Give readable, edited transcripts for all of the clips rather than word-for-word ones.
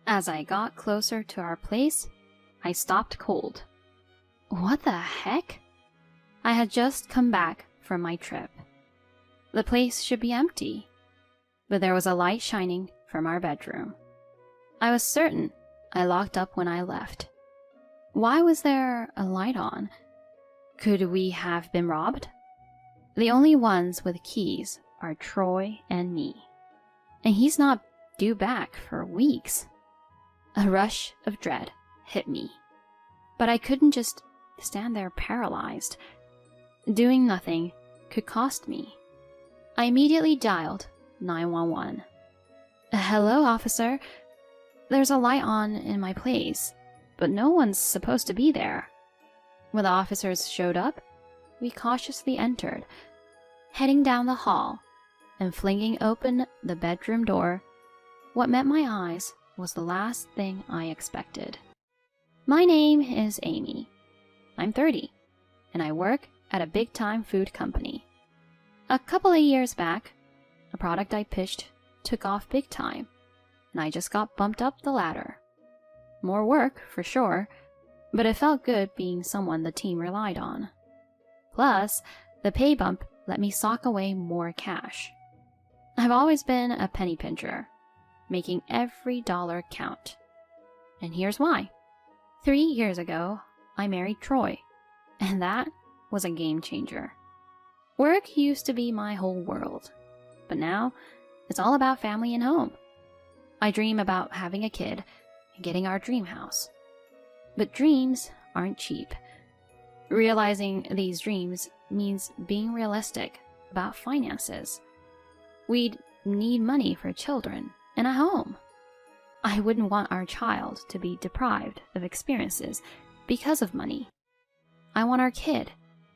As I got closer to our place, I stopped cold. What the heck? I had just come back from my trip. The place should be empty, but there was a light shining from our bedroom. I was certain I locked up when I left. Why was there a light on? Could we have been robbed? The only ones with keys are Troy and me, and he's not due back for weeks. A rush of dread hit me, but I couldn't just stand there paralyzed. Doing nothing could cost me. I immediately dialed 911. Hello, officer. There's a light on in my place, but no one's supposed to be there. When the officers showed up, we cautiously entered, heading down the hall and flinging open the bedroom door. What met my eyes was the last thing I expected. My name is Amy. I'm 30, and I work at a big-time food company. A couple of years back, a product I pitched took off big time, and I just got bumped up the ladder. More work, for sure, but it felt good being someone the team relied on. Plus, the pay bump let me sock away more cash. I've always been a penny pincher, making every dollar count. And here's why. 3 years ago, I married Troy, and that was a game changer. Work used to be my whole world, but now it's all about family and home. I dream about having a kid and getting our dream house. But dreams aren't cheap. Realizing these dreams means being realistic about finances. We'd need money for children and a home. I wouldn't want our child to be deprived of experiences because of money. I want our kid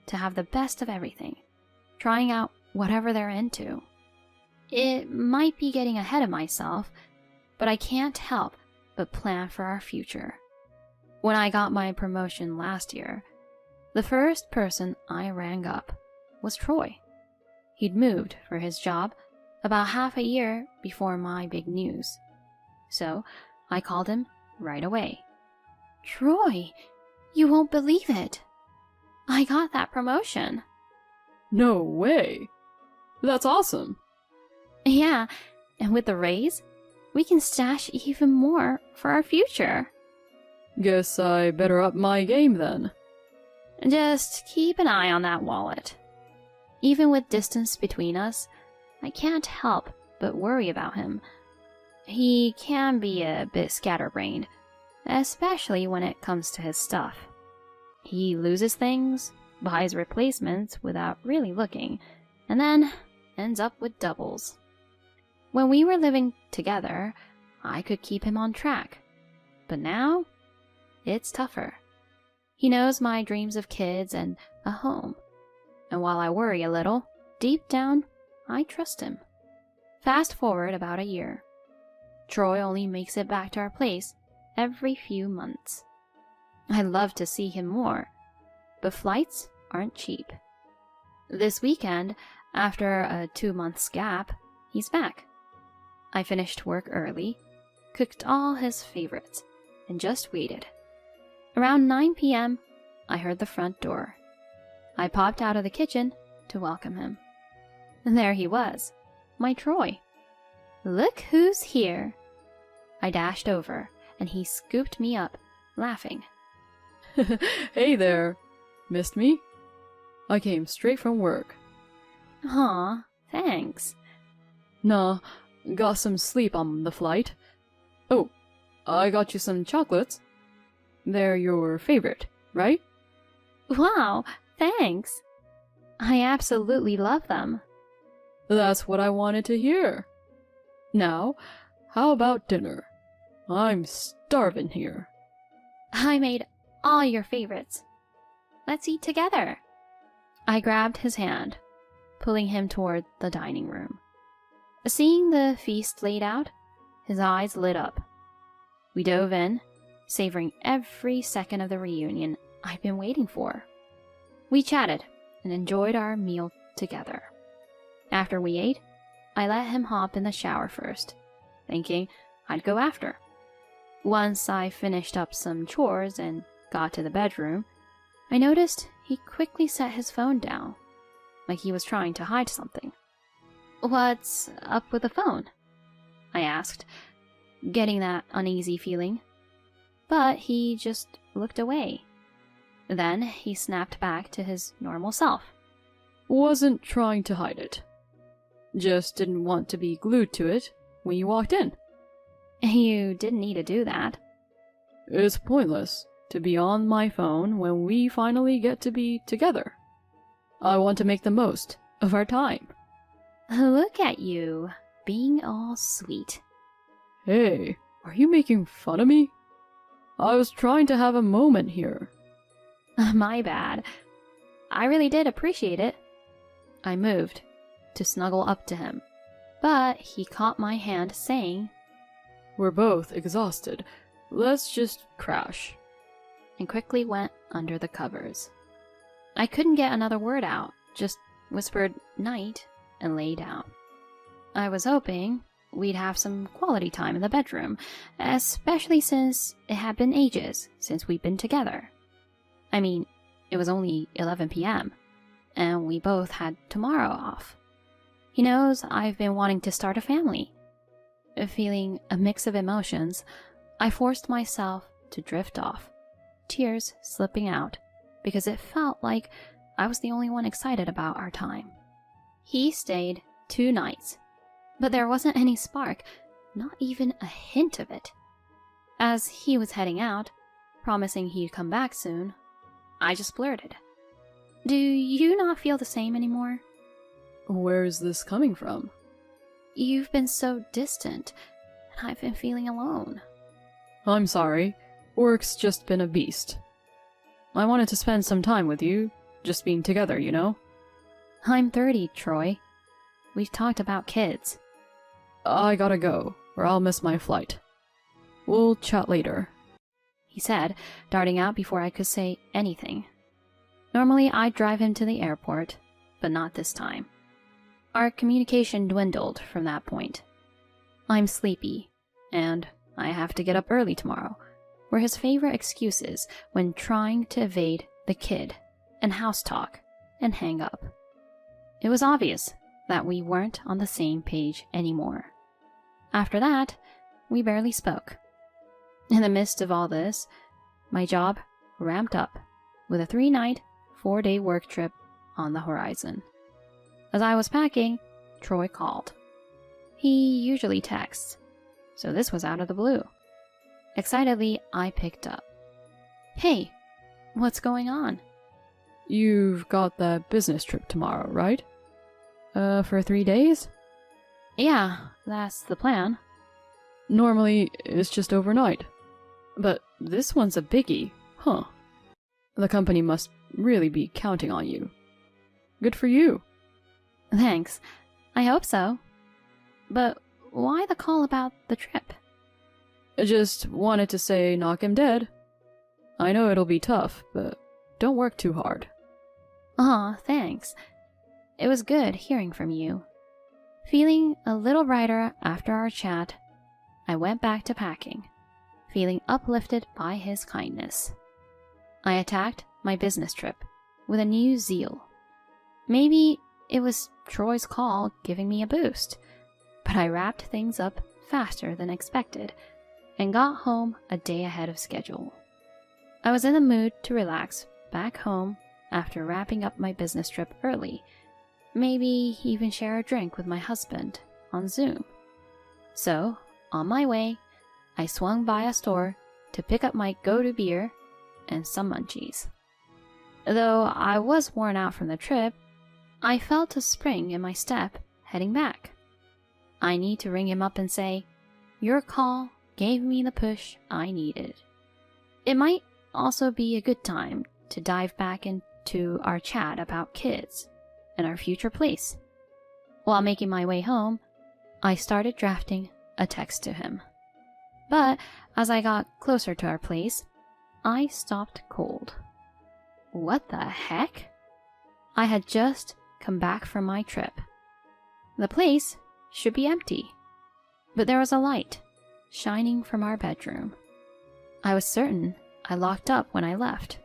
to have the best of everything, trying out whatever they're into. It might be getting ahead of myself, but I can't help but plan for our future. When I got my promotion last year, the first person I rang up was Troy. He'd moved for his job about half a year before my big news. So I called him right away. Troy, you won't believe it. I got that promotion. No way. That's awesome. Yeah, and with the raise, we can stash even more for our future. Guess I better up my game then. Just keep an eye on that wallet. Even with distance between us, I can't help but worry about him. He can be a bit scatterbrained, especially when it comes to his stuff. He loses things, buys replacements without really looking, and then ends up with doubles. When we were living together, I could keep him on track. But now, it's tougher. He knows my dreams of kids and a home. And while I worry a little, deep down, I trust him. Fast forward about a year. Troy only makes it back to our place every few months. I'd love to see him more, but flights aren't cheap. This weekend, after a 2 months gap, he's back. I finished work early, cooked all his favorites, and just waited. Around 9 p.m., I heard the front door. I popped out of the kitchen to welcome him. And there he was, my Troy. Look who's here. I dashed over, and he scooped me up, laughing. Hey there. Missed me? I came straight from work. Aw, thanks. Nah, got some sleep on the flight. Oh, I got you some chocolates. They're your favorite, right? Wow, thanks. I absolutely love them. That's what I wanted to hear. Now, how about dinner? I'm starving here. I made all your favorites. Let's eat together. I grabbed his hand, pulling him toward the dining room. Seeing the feast laid out, his eyes lit up. We dove in, savoring every second of the reunion I've been waiting for. We chatted and enjoyed our meal together. After we ate, I let him hop in the shower first, thinking I'd go after. Once I finished up some chores and got to the bedroom, I noticed he quickly set his phone down, like he was trying to hide something. "What's up with the phone?" I asked, getting that uneasy feeling. But he just looked away. Then he snapped back to his normal self. Wasn't trying to hide it. Just didn't want to be glued to it when you walked in. You didn't need to do that. It's pointless to be on my phone when we finally get to be together. I want to make the most of our time. Look at you, being all sweet. Hey, are you making fun of me? I was trying to have a moment here. My bad. I really did appreciate it. I moved to snuggle up to him, but he caught my hand saying, We're both exhausted. Let's just crash. And quickly went under the covers. I couldn't get another word out, just whispered night and lay down. I was hoping we'd have some quality time in the bedroom, especially since it had been ages since we'd been together. I mean, it was only 11 p.m., and we both had tomorrow off. He knows I've been wanting to start a family. Feeling a mix of emotions, I forced myself to drift off, tears slipping out, because it felt like I was the only one excited about our time. He stayed 2 nights, but there wasn't any spark, not even a hint of it. As he was heading out, promising he'd come back soon, I just blurted, "Do you not feel the same anymore?" Where's this coming from? You've been so distant, and I've been feeling alone. I'm sorry. Work's just been a beast. I wanted to spend some time with you, just being together, you know? I'm 30, Troy. We've talked about kids. I gotta go, or I'll miss my flight. We'll chat later, he said, darting out before I could say anything. Normally, I'd drive him to the airport, but not this time. Our communication dwindled from that point. I'm sleepy, and I have to get up early tomorrow, were his favorite excuses when trying to evade the kid and house talk and hang up. It was obvious that we weren't on the same page anymore. After that, we barely spoke. In the midst of all this, my job ramped up with a 3-night, 4-day work trip on the horizon. As I was packing, Troy called. He usually texts, so this was out of the blue. Excitedly, I picked up. Hey, what's going on? You've got that business trip tomorrow, right? For 3 days? Yeah, that's the plan. Normally, it's just overnight. But this one's a biggie, huh? The company must really be counting on you. Good for you. Thanks. I hope so. But why the call about the trip? I just wanted to say knock him dead. I know it'll be tough, but don't work too hard. Aw, thanks. It was good hearing from you. Feeling a little brighter after our chat, I went back to packing, feeling uplifted by his kindness. I attacked my business trip with a new zeal. Maybe it was Troy's call giving me a boost, but I wrapped things up faster than expected and got home a day ahead of schedule. I was in the mood to relax back home after wrapping up my business trip early, maybe even share a drink with my husband on Zoom. So, on my way, I swung by a store to pick up my go-to beer and some munchies. Though I was worn out from the trip, I felt a spring in my step heading back. I need to ring him up and say, "Your call gave me the push I needed." It might also be a good time to dive back into our chat about kids and our future place. While making my way home, I started drafting a text to him. But as I got closer to our place, I stopped cold. What the heck? I had just come back from my trip. The place should be empty, but there was a light shining from our bedroom. I was certain I locked up when I left.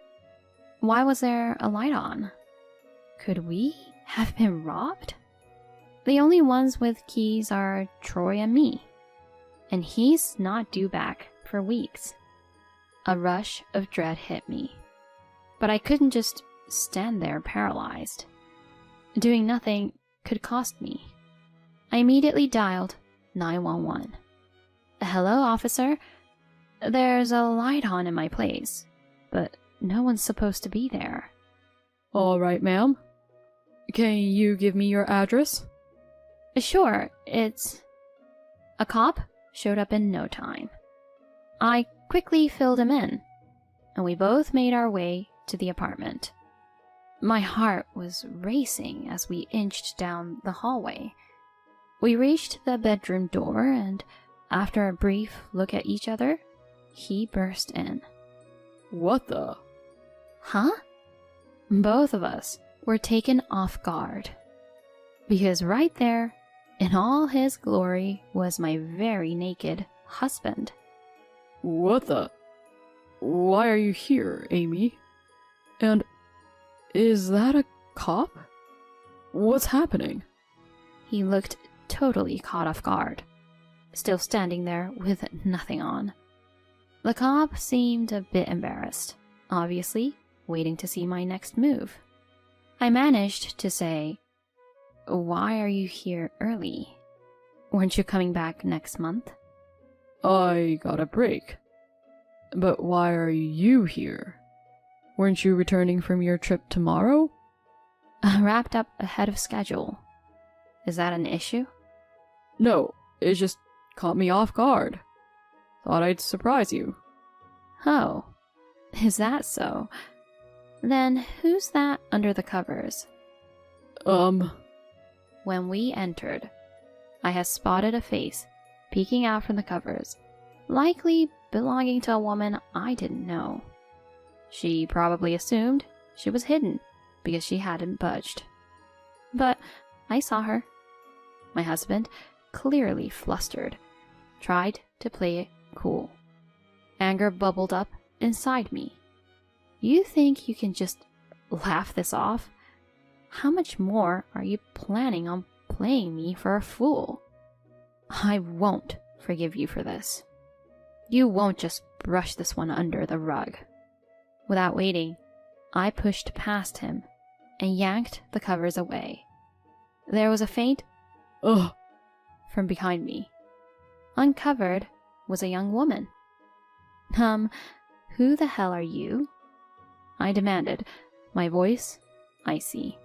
Why was there a light on? Could we have been robbed? The only ones with keys are Troy and me, and he's not due back for weeks. A rush of dread hit me, but I couldn't just stand there paralyzed. Doing nothing could cost me. I immediately dialed 911. Hello, officer. There's a light on in my place, but no one's supposed to be there. All right, ma'am. Can you give me your address? Sure, it's... A cop showed up in no time. I quickly filled him in, and we both made our way to the apartment. My heart was racing as we inched down the hallway. We reached the bedroom door, and after a brief look at each other, he burst in. What the? Huh? Both of us were taken off guard. Because right there, in all his glory, was my very naked husband. What the? Why are you here, Amy? And is that a cop? What's happening? He looked totally caught off guard, still standing there with nothing on. The cop seemed a bit embarrassed, obviously waiting to see my next move. I managed to say, "Why are you here early? Weren't you coming back next month?" I got a break. But why are you here? Weren't you returning from your trip tomorrow? I wrapped up ahead of schedule. Is that an issue? No, it just caught me off guard. Thought I'd surprise you. Oh, is that so? Then who's that under the covers? When we entered, I had spotted a face peeking out from the covers, likely belonging to a woman I didn't know. She probably assumed she was hidden because she hadn't budged. But I saw her. My husband, clearly flustered, tried to play it cool. Anger bubbled up inside me. You think you can just laugh this off? How much more are you planning on playing me for a fool? I won't forgive you for this. You won't just brush this one under the rug. Without waiting, I pushed past him and yanked the covers away. There was a faint ugh from behind me. Uncovered was a young woman. Who the hell are you? I demanded, my voice icy.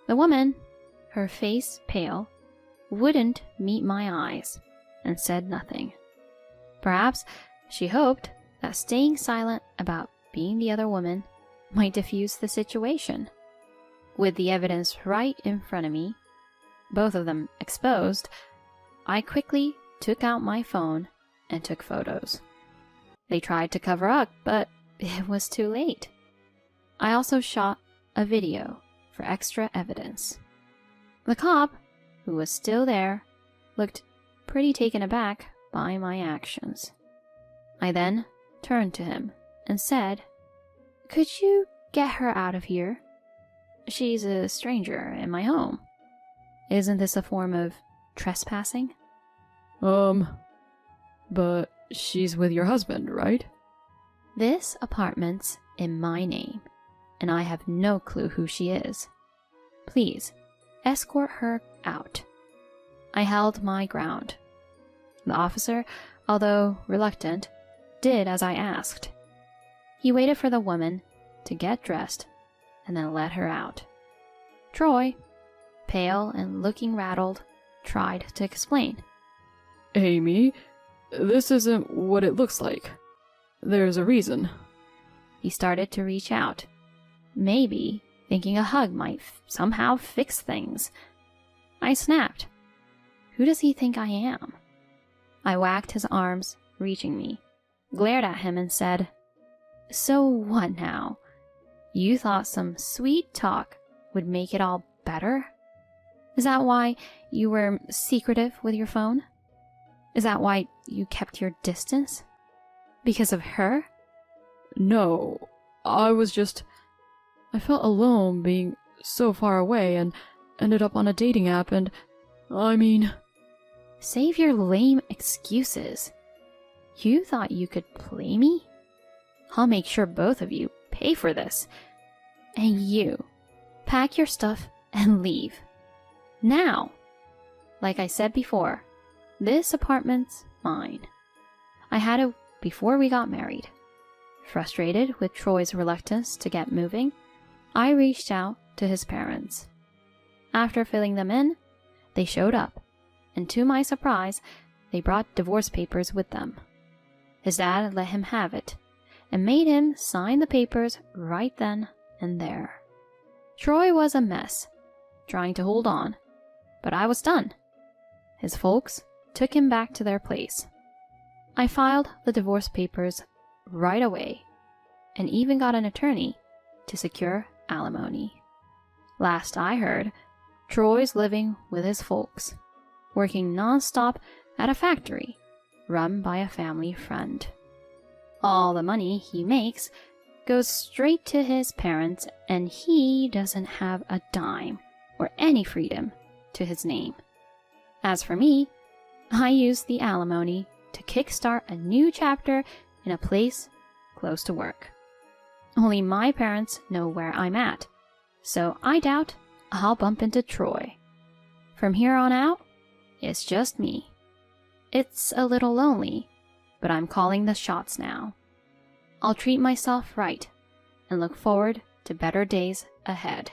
The woman, her face pale, wouldn't meet my eyes and said nothing. Perhaps she hoped that staying silent about being the other woman might diffuse the situation. With the evidence right in front of me, both of them exposed, I quickly took out my phone and took photos. They tried to cover up, but it was too late. I also shot a video for extra evidence. The cop, who was still there, looked pretty taken aback by my actions. I then turned to him and said, "Could you get her out of here? She's a stranger in my home. Isn't this a form of trespassing?" But she's with your husband, right? This apartment's in my name, and I have no clue who she is. Please, escort her out. I held my ground. The officer, although reluctant, did as I asked. He waited for the woman to get dressed and then let her out. Troy, pale and looking rattled, tried to explain. Amy, this isn't what it looks like. There's a reason. He started to reach out, maybe thinking a hug might somehow fix things. I snapped. Who does he think I am? I whacked his arms, reaching me, glared at him and said, "So what now? You thought some sweet talk would make it all better? Is that why you were secretive with your phone? Is that why you kept your distance? Because of her? No, I felt alone being so far away and ended up on a dating app and, I mean... Save your lame excuses. You thought you could play me? I'll make sure both of you pay for this. And you, pack your stuff and leave. Now! Like I said before, this apartment's mine. I had it before we got married. Frustrated with Troy's reluctance to get moving, I reached out to his parents. After filling them in, they showed up, and to my surprise, they brought divorce papers with them. His dad let him have it, and made him sign the papers right then and there. Troy was a mess, trying to hold on, but I was done. His folks took him back to their place. I filed the divorce papers right away, and even got an attorney to secure alimony. Last I heard, Troy's living with his folks, working non-stop at a factory run by a family friend. All the money he makes goes straight to his parents, and he doesn't have a dime or any freedom to his name. As for me, I use the alimony to kickstart a new chapter in a place close to work. Only my parents know where I'm at, so I doubt I'll bump into Troy. From here on out, it's just me. It's a little lonely, but I'm calling the shots now. I'll treat myself right and look forward to better days ahead.